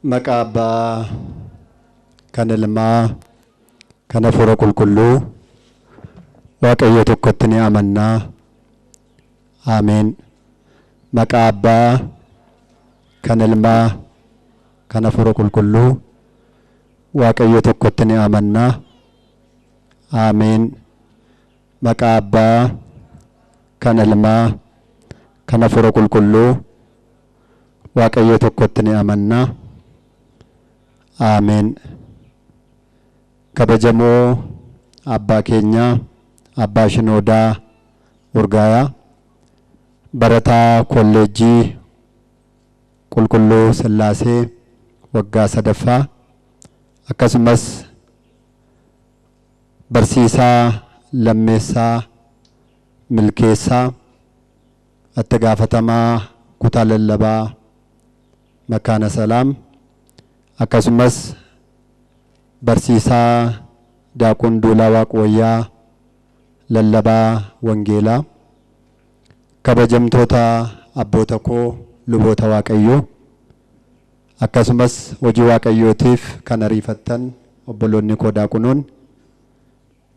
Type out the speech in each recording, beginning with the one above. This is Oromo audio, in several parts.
Maqaa Abbaa, kan Ilmaa, kan Hafuura Qulqulluu, Waaqayyo tokkotti ni amannaa. Ameen. Maqaa Abbaa, kan Ilmaa, kan Hafuura Qulqulluu, Waaqayyo tokkotti ni amannaa. Ameen. Maqaa Abbaa, kan Ilmaa, kan Hafuura Qulqulluu, Waaqayyo tokkotti ni amannaa. Ameen. Kabajamoo Abbaa keenya, Abbaa Shinoodaa Urgaayaa, barataa kolleejjii Qulqulluu Sillaasee waggaa 3ffaa, akkasumas barsiisaa Lammeessaa Milkeessaa, itti gaafatamaa kutaa lallabaa Makaana Salaam, akkasumas barsiisaa Daaqun Duulaa Waaqwayyaa lallabaa Wangeelaa, kabajamtoota abboota koo luboota Waaqayyoo, akkasumas hojii Waaqayyootiif kan ariifattan obboloonni koo daaqunoon,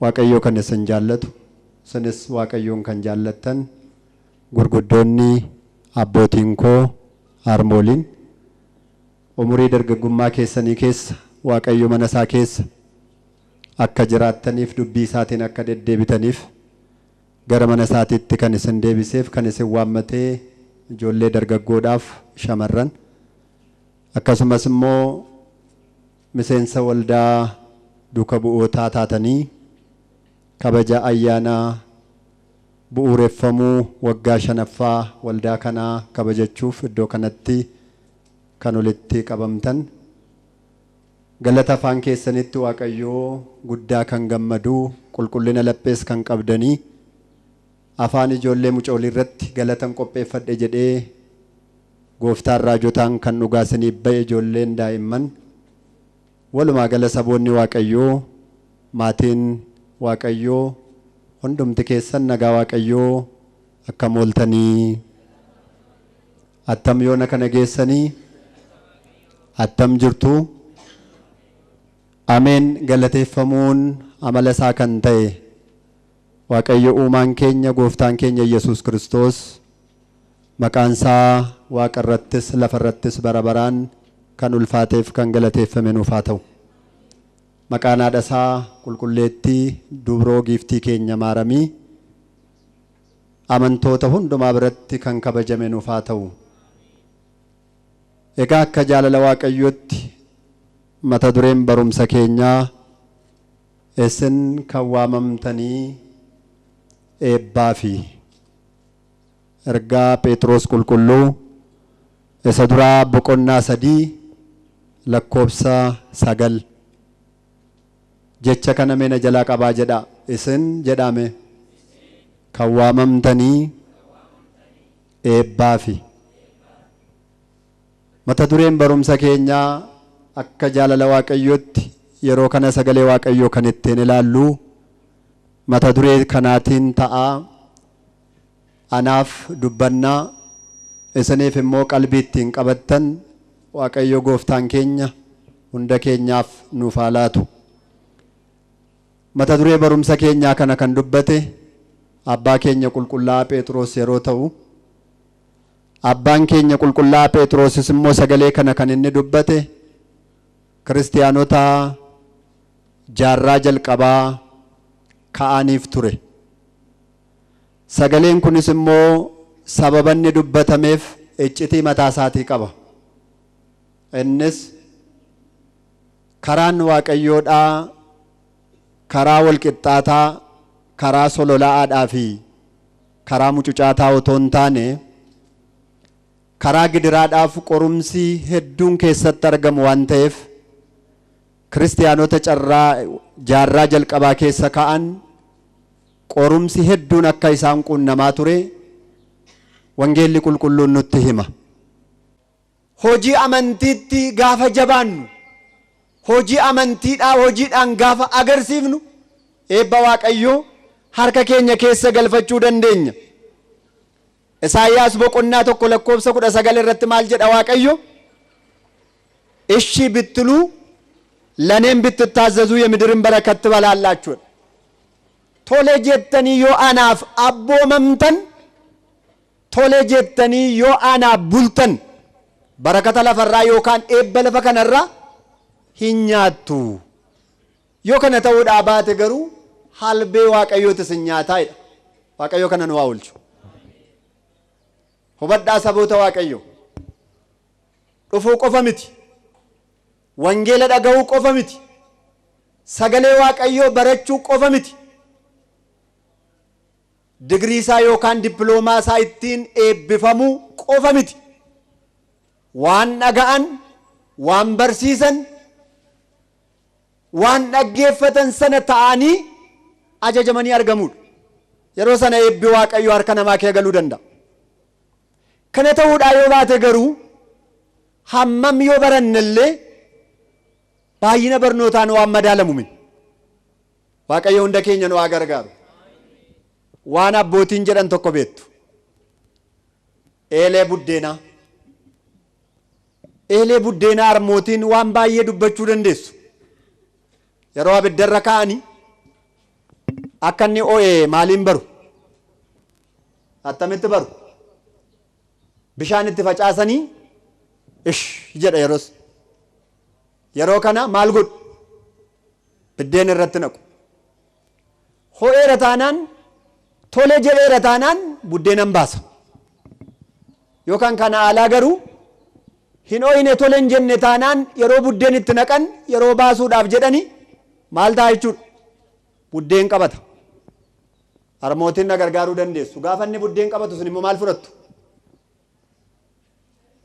Waaqayyoo kan isin jaallatu, isinis Waaqayyoon kan jaallattan gurguddoonni abbootiin koo harmooliin, umurii dargaggummaa keessanii keessa Waaqayyo mana isaa keessa akka jiraattaniif dubbii isaatiin akka deddeebitaniif gara mana isaatiitti kan isin deebiseef kan isin waammatee ijoollee dargaggoodhaaf shamarran, akkasumas immoo miseensa waldaa duuka bu'ootaa taatanii kabaja ayyaana bu'uureffamuu waggaa 5ffaa waldaa kanaa kabajachuuf iddoo kanatti kan walitti qabamtan, galata afaan keessanitti Waaqayyoo guddaa kan gammaduu, qulqullina laphees kan qabdanii, afaan ijoollee mucoolii irratti galatan qopheeffadhe jedhee gooftaan raajotaan kan dhugaasiniif ba'e ijoolleen daa'imman, walumaa gala saboonni Waaqayyoo, maatiin Waaqayyoo, hundumti keessan nagaa Waaqayyoo akkam ooltanii, attam yoona kana geessanii, attam jirtu. Ameen. Galateeffamuun amala isaa kan ta'e Waaqayyo uumaan keenya gooftaan keenya Yesuus Kiristoos maqaan isaa waaqa irrattis lafa irrattis bara baraan kan ulfaateef kan galateeffame nuuf haa ta'u. Maqaan haadha isaa qulqulleettii dubroo giiftii keenya maaramii amantoota hundumaa biratti kan kabajame nuuf haa ta'u. Egaa akka jaalala Waaqayyootti mata dureen barumsa keenyaa isin kan waamamtanii eebbaa fi ergaa Phexros qulqulluu isa duraa boqonnaa 3 lakkoobsa 9 jecha kana meena jalaa qabaa jedha. Isin jedhame kan waamamtanii eebbaa fi mata dureen barumsa keenyaa akka jaalala Waaqayyootti yeroo kana sagalee Waaqayyoo kan ittiin ilaallu mata duree kanaatiin ta'a. Anaaf dubbannaa, isiniif immoo qalbii ittiin qabattan Waaqayyo gooftaan keenya hunda keenyaaf nuuf haa laatu. Mata duree barumsa keenyaa kana kan dubbate abbaa keenya qulqullaa'aa Phexros yeroo ta'u, abbaan keenya qulqullaa'aa Phexrosis immoo sagalee kana kan inni dubbate kiristiyaanota jaarraa jalqabaa ka'aniif ture. Sagaleen kunis immoo sababanni dubbatameef iccitii mataa isaatii qaba. Innis karaan Waaqayyoodhaa karaa walqixxaataa, karaa sololaa'aadhaa fi karaa mucucaataa otoo hin taane karaa gidiraadhaaf qorumsi hedduun keessatti argamu waan ta'eef kiristiyaanota jaarraa jalqabaa keessa ka'an qorumsi hedduun akka isaan qunnamaa ture wangeelli qulqulluun nutti hima. Hojii amantiitti gaafa jabaannu, hojii amantiidhaa hojiidhaan gaafa agarsiifnu eebba Waaqayyoo harka keenya keessa galfachuu dandeenya. Isaayyaas boqonnaa 1 lakkoobsa 19 irratti maal jedha Waaqayyo? እሺ ብትሉ ለኔም ብትታዘዙ የምድርን በረከት ትበላላችሁ። ቶሌ ጀተኒ ዮ አናፍ አቦመምተን ቶሌ ጀተኒ ዮ አና ቡልተን በረከተ ለፈራ ዮካን ኤበለፈ ከነራ ሂኛቱ ዮ ከነ ተውዳ ባተ ገሩ ሀልቤ ዋቀዮ ተስኛታ ዋቀዮ ከነ ነው አውልቹ ሁበዳ ሰቦተ ዋቀዮ ዱፉ ቆፈምቲ ወንጌል ደጋው ቆፈምቲ ሰገሌ ዋቀዮ በረቹ ቆፈምቲ ዲግሪሳ ዮካን ዲፕሎማ ሳይቲን ኤብፈሙ ቆፈምቲ ዋን ነጋን ዋን በርሲሰን ዋን ነጌፈተን ሰነ ታኒ አጀጀመኒ አርገሙድ የሮሰነ ኤብ ዋቀዮ አርከነማ ከገሉ ደንዳ ከነተውዳ ዮባተ ገሩ ሐመም ዮበረንለ ባይነ በርኖታ ነው አመዳለሙምን ዋቀዮ እንደከኘ ነው አገርጋሩ ዋና ቦቲን ጀደን ተኮ ቤቱ ኤሌ ቡዴና አርሞቲን ዋን ባየ ዱበቹ ደንዴሱ የሮ አብደረካኒ አከኒ ኦኤ ማሊን በሩ አተምት በሩ ብሻን ትፈጫሰኒ እሽ ጀደ የሮስ የሮ ከና ማልጉድ ብዴን ረትነቁ ሆኤ ረታናን ቶሌ ጀቤ ረታናን ቡዴነን ባሳ ዮካን ከና አላገሩ ሂኖይኔ ቶሌን ጀነ ታናን የሮ ቡዴን ትነቀን የሮ ባሱ ዳፍ ጀደኒ ማልታይቹ ቡዴን ቀበታ አርሞቲን ነገርጋሩ ደንዴሱ ጋፈኒ ቡዴን ቀበቱ ስኒሞ ማልፍረቱ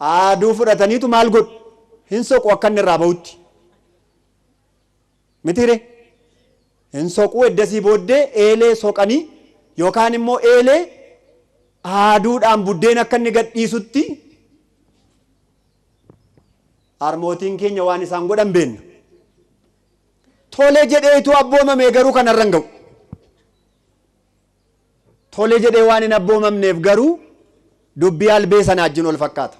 አዱ ፍረተኒቱ ማልጉድ ሂንሶቁ አከን ራበውቲ ምትሬ ሂንሶቁ እደሲ ቦዴ ኤሌ ሶቀኒ ዮካን ሞ ኤሌ አዱዳን ቡዴን አከን ገዲሱቲ አርሞቲን ኬኛ ዋን ኢሳን ጎደን ቤን ቶሌ ጀዴቱ አቦመም የገሩ ከነረንገው ቶሌ ጀዴ ዋን አቦመምኔፍ ገሩ ዱቢ አልቤ ሰናጅን ወልፈካታ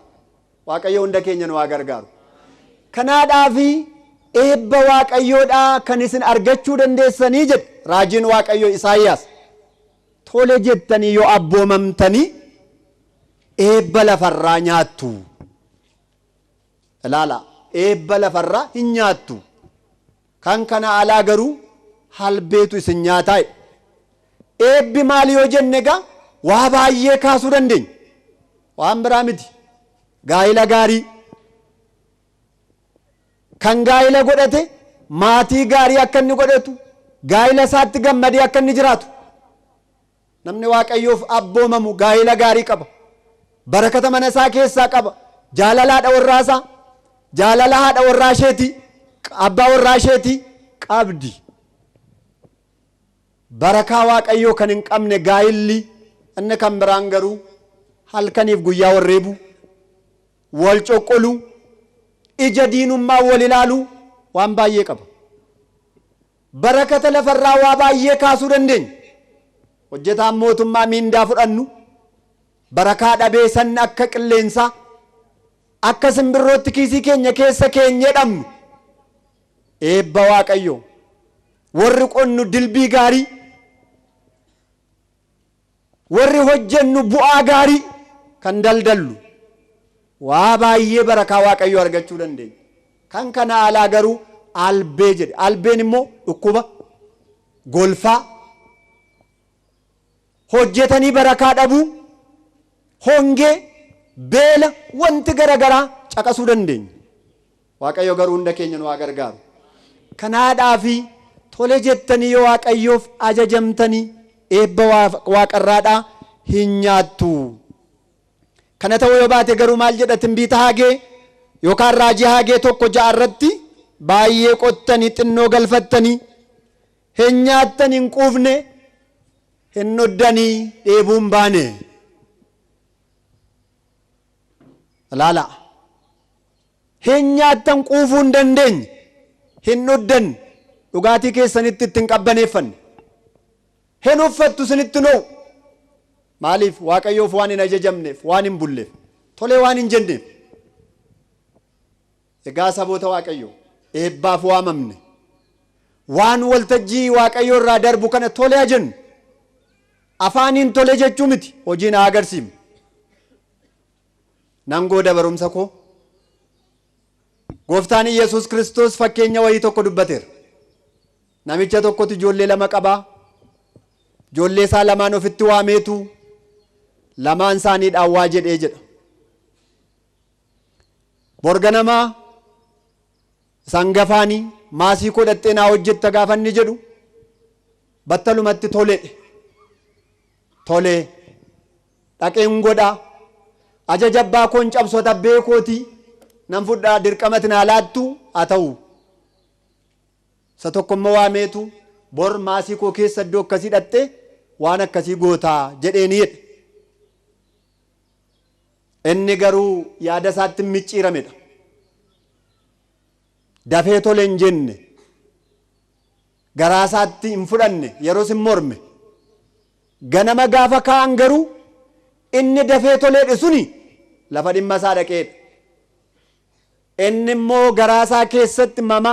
ዋቀዮ እንደከኘ ነው አገርጋሩ ከናዳፊ ኤበ ዋቀዮዳ ከንስን አርገቹ ደንዴሰኒ ጀድ ራጂን ዋቀዮ ኢሳይያስ ቶሌ ጀተኒ ዮ አቦመምተኒ ኤበ ለፈራ ኛቱ ላላ ኤበ ለፈራ ኛቱ ካንከና አላገሩ ሀልቤቱ እስኛታይ ኤቢ ማሊዮ ጀነጋ ዋባዬ ካሱ ደንደኝ ዋምብራምቲ ጋይላ ጋሪ kan gaayila godhate maatii gaarii akka inni godhatu gaayila isaatti gammadee akka inni jiraatu namni waaqayyoof abboomamu gaayila gaarii qaba barakata mana isaa keessaa qaba jaalala haadha warraasaa jaalala haadha warraa isheetii abbaa warraa isheetii qabdi barakaa waaqayyoo kan hin qabne gaayilli inni kan biraan garuu halkaniif guyyaa warreebu wal coqqolu ija diinummaa wal ilaalu waan baay'ee qaba barakata lafarraa waa baay'ee kaasuu dandeenya hojjetaan mootummaa miindaa fudhannu barakaa dhabee san akka qilleensaa akka simbirrootti kiisii keenya keessa keenyee dhabnu eebba waaqayyo warri qonnu dilbii gaarii warri hojjennu bu'aa gaarii kan daldallu waa baay'ee barakaa waaqayyo argachuu dandeenya kan kana alaa garuu albee jedhe albeen immoo dhukkuba golfaa hojjetanii barakaa dhabuu hongee beela wanti garagaraa caqasuu dandeenya waaqayyo garuu hunda keenya nu gargaaru kanaadhaafi tole jettanii yoo waaqayyoof ajajamtanii eebba waaqarraadhaa hin nyaattu kana ta'uu yoo baate garuu maal jedha tinbiita Haagee yookaan raajii Haagee tokko ja'arratti baay'ee qottanii xinnoo galfattanii hin nyaattan hin quufne hin noddanii dheebuun baane laala hin nyaattan quufuu hin dandeenye hin noddan dhugaatii keessanitti ittiin qabbaneeffanne hin uffattu sinitti noo maaliif waaqayyoof waan hin ajajamneef waan hin bulleef tolee waan hin jenneef egaa saboota waaqayyo eebbaaf waamamne waan waltajjii waaqayyo irraa darbu kana tole jennu afaaniin tole jechuu miti hojiin haa agarsiifnu. Nan gooda barumsa koo gooftaan Yesuus Kiristoos fakkeenya wayii tokko dubbateera. Namicha tokkotu ijoollee lama qabaa. Ijoollee isaa lamaan ofitti waameetu lamaan isaanii dhaawwaa jedhee jedha. Borganamaa sangafaanii maasii koo dhattee naa hojjetta gaafa inni jedhu battalumatti tole dhaqeen godhaa ajaja abbaa koon cabsota beekooti nan fudhaa dirqamatti naa laattu haa ta'u. Isa tokko immoo waameetu bor maasii koo keessa iddoo akkasii dhattee waan akkasii gootaa jedheeni jedhe. Inni garuu yaada isaatti micciiramedha. Dafee tole hin jenne garaa isaatti hin fudhanne yeroos hin morme. Ganama gaafa ka'an garuu inni dafee toleedhe suni lafa dhimma isaa dhaqeedha. Inni immoo garaa isaa keessatti mama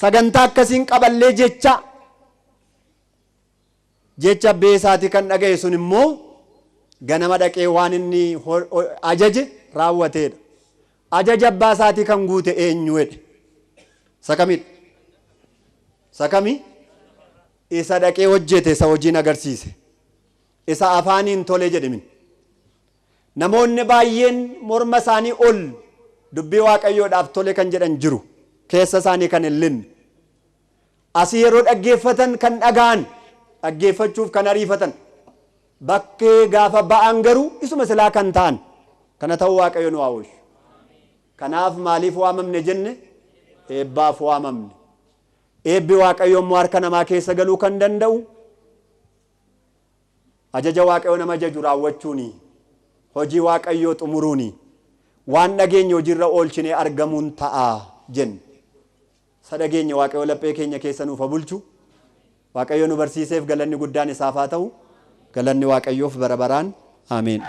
sagantaa akkasiin qaballee jecha abbee isaatii kan dhaga'e sun immoo ganama dhaqee waan inni ajaje raawwateedha. Ajaja abbaa isaatii kan guute eenyu jedhe? Sakamidha. Sakami? Isa dhaqee hojjete, isa hojiin agarsiise, isa afaaniin tole jedhimin. Namoonni baay'een morma isaanii ol dubbii waaqayyoodhaaf tole kan jedhan jiru, keessa isaanii kan hin linne. Asii yeroo dhaggeeffatan kan dhaga'an, dhaggeeffachuuf kan ariifatan, bakkee gaafa ba'an garuu isuma silaa kan ta'an. Kana ta'uu waaqayyo nu haa oolchu. Kanaaf maaliif waamamne jenne? Eebbaaf waamamne. Eebbi waaqayyo immoo harka namaa keessa galuu kan danda'u ajaja waaqayyo nama ajaju raawwachuuni, hojii waaqayyoo xumuruuni, waan dhageenya hojiirra oolchinee argamuun ta'a jenne. Sa dhageenya waaqayyo laphee keenya keessa nuuf haa bulchu. Waaqayyo nu barsiiseef galanni guddaan isaaf haa ta'u. Galanni waaqayyoof bara baraan. Ameen.